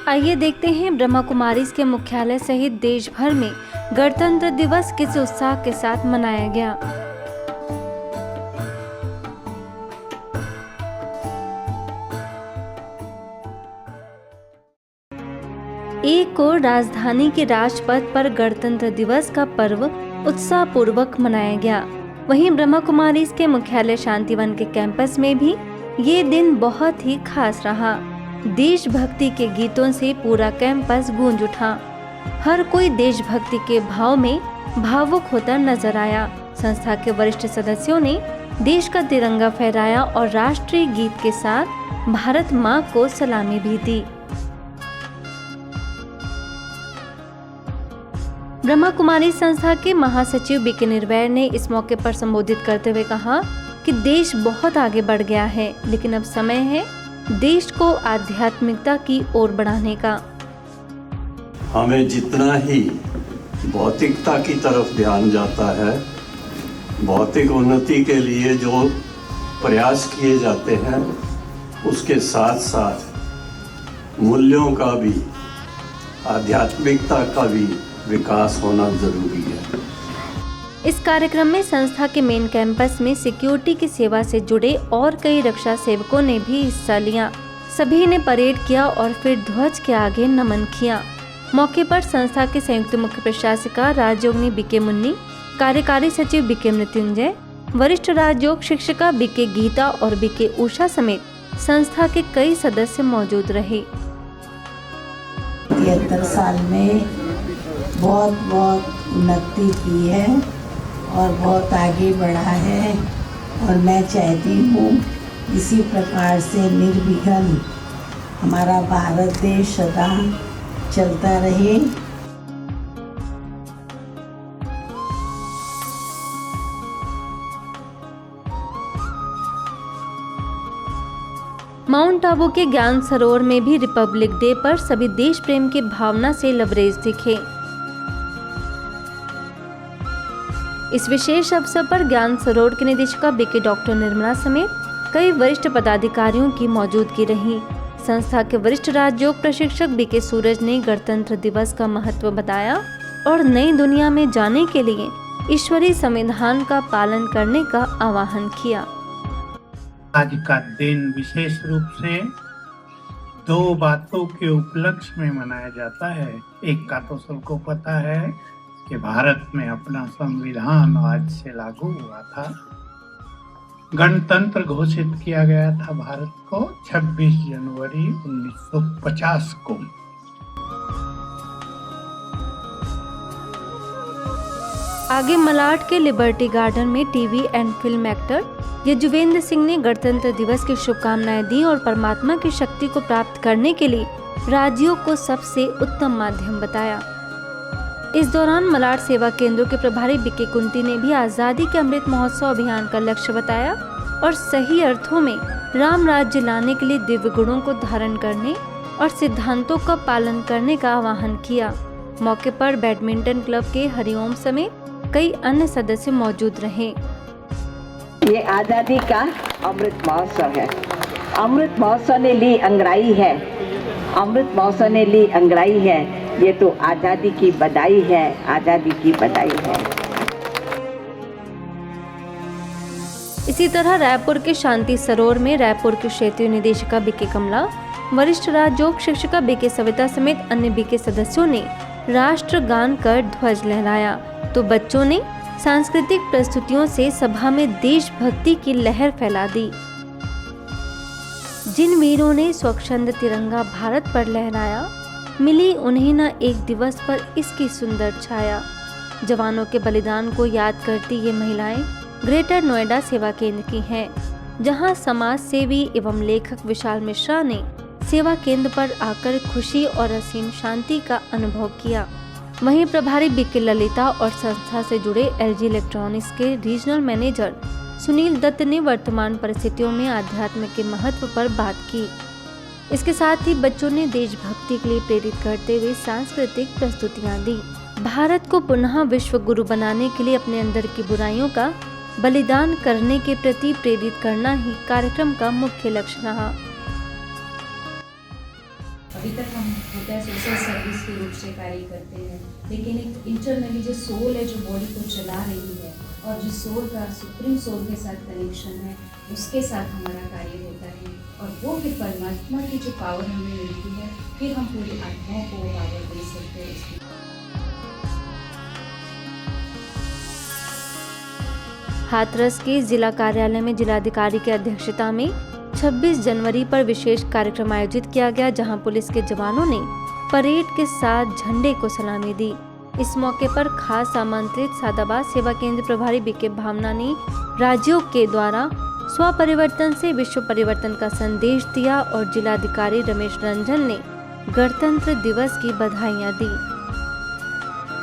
आइए देखते हैं ब्रह्मा कुमारीज के मुख्यालय सहित देश भर में गणतंत्र दिवस किस उत्साह के साथ मनाया गया। एक और राजधानी के राजपथ पर गणतंत्र दिवस का पर्व उत्साह पूर्वक मनाया गया। वहीं ब्रह्मा कुमारीज के मुख्यालय शांतिवन के कैंपस में भी ये दिन बहुत ही खास रहा। देशभक्ति के गीतों से पूरा कैंपस गूंज उठा। हर कोई देशभक्ति के भाव में भावुक होता नजर आया। संस्था के वरिष्ठ सदस्यों ने देश का तिरंगा फहराया और राष्ट्रीय गीत के साथ भारत माँ को सलामी भी दी। ब्रह्मा कुमारी संस्था के महासचिव बीके निर्वैर ने इस मौके पर संबोधित करते हुए कहा कि देश बहुत आगे बढ़ गया है, लेकिन अब समय है देश को आध्यात्मिकता की ओर बढ़ाने का। हमें जितना ही भौतिकता की तरफ ध्यान जाता है, भौतिक उन्नति के लिए जो प्रयास किए जाते हैं, उसके साथ साथ मूल्यों का भी, आध्यात्मिकता का भी विकास होना जरूरी है। इस कार्यक्रम में संस्था के मेन कैंपस में सिक्योरिटी की सेवा से जुड़े और कई रक्षा सेवकों ने भी हिस्सा लिया। सभी ने परेड किया और फिर ध्वज के आगे नमन किया। मौके पर संस्था के संयुक्त मुख्य प्रशासिका राजयोगिनी बीके मुन्नी, कार्यकारी सचिव बीके मृत्युंजय, वरिष्ठ राजयोग शिक्षिका बीके गीता और बीके उषा समेत संस्था के कई सदस्य मौजूद रहे। 73 साल में बहुत उन्नति की है और बहुत आगे बढ़ा है और मैं चाहती हूँ इसी प्रकार से निर्विघ्न हमारा भारत देश सदा चलता रहे। माउंट आबू के ज्ञान सरोवर में भी रिपब्लिक डे पर सभी देश प्रेम की भावना से लबरेज दिखे। इस विशेष अवसर पर ज्ञान सरोवर की निदेशिका बीके डॉक्टर निर्मला समेत कई वरिष्ठ पदाधिकारियों की मौजूदगी रही। संस्था के वरिष्ठ राजयोग प्रशिक्षक बीके सूरज ने गणतंत्र दिवस का महत्व बताया और नई दुनिया में जाने के लिए ईश्वरीय संविधान का पालन करने का आह्वान किया। आज का दिन विशेष रूप से दो बातों के उपलक्ष्य में मनाया जाता है। एक का तो सबको पता है कि भारत में अपना संविधान आज से लागू हुआ था। गणतंत्र घोषित किया गया था भारत को 26 जनवरी 1950 को। आगे मलाड के लिबर्टी गार्डन में TV and film actor Yuzvendra Singh ने गणतंत्र दिवस की शुभकामनाएं दी और परमात्मा की शक्ति को प्राप्त करने के लिए राजयोग को सबसे उत्तम माध्यम बताया। इस दौरान मलाड सेवा केंद्रों के प्रभारी बीके कुंती ने भी आजादी के अमृत महोत्सव अभियान का लक्ष्य बताया और सही अर्थों में राम राज्य लाने के लिए दिव्य गुणों को धारण करने और सिद्धांतों का पालन करने का आह्वान किया। मौके पर बैडमिंटन क्लब के हरिओम समेत कई अन्य सदस्य मौजूद रहे। ये आजादी का अमृत महोत्सव है। अमृत महोत्सव ने ली अंगड़ाई है, अमृत महोत्सव ने ली अंगड़ाई है। ये तो आजादी की बधाई है, आजादी की बधाई है। इसी तरह रायपुर के शांति सरोवर में रायपुर की क्षेत्रीय निदेशिका बीके कमला, वरिष्ठ राजयोग शिक्षिका बीके सविता समेत अन्य बीके सदस्यों ने राष्ट्रगान कर ध्वज लहराया, तो बच्चों ने सांस्कृतिक प्रस्तुतियों से सभा में देशभक्ति की लहर फैला दी। जिन वीरों ने स्वच्छंद तिरंगा भारत पर लहराया, मिली उन्हें न एक दिवस पर इसकी सुंदर छाया। जवानों के बलिदान को याद करती ये महिलाएं ग्रेटर नोएडा सेवा केंद्र की हैं, जहां समाज सेवी एवं लेखक विशाल मिश्रा ने सेवा केंद्र पर आकर खुशी और असीम शांति का अनुभव किया। वहीं प्रभारी बीके ललिता और संस्था से जुड़े एलजी इलेक्ट्रॉनिक्स के रीजनल मैनेजर सुनील दत्त ने वर्तमान परिस्थितियों में आध्यात्म के महत्व पर बात की। इसके साथ ही बच्चों ने देशभक्ति के लिए प्रेरित करते हुए सांस्कृतिक प्रस्तुतियां दी। भारत को पुनः विश्व गुरु बनाने के लिए अपने अंदर की बुराइयों का बलिदान करने के प्रति प्रेरित करना ही कार्यक्रम का मुख्य लक्ष्य रहा। अभी तक हम होता है सोशल सर्विस के रूप से कार्य करते हैं, लेकिन एक इंटरनली जो सोल है, जो बॉडी को चला रही है, और जो सोल का सुप्रीम सोल के साथ कनेक्शन है, उसके साथ हमारा कार्य होता है। और वो फिर परमात्मा की जो पावर हमें मिलती है, फिर हम पूरी आत्माओं को पावर दे सकते हैं उसकी। हाथरस के जिला कार्यालय में जिलाधिकारी की अध्यक्षता में 26 जनवरी पर विशेष कार्यक्रम आयोजित किया गया, जहां पुलिस के जवानों ने परेड के साथ झंडे को सलामी दी। इस मौके पर खास आमंत्रित सादाबाद सेवा केंद्र प्रभारी बीके भावना ने राज्यों के द्वारा स्व परिवर्तन से विश्व परिवर्तन का संदेश दिया और जिलाधिकारी रमेश रंजन ने गणतंत्र दिवस की बधाइयां दी।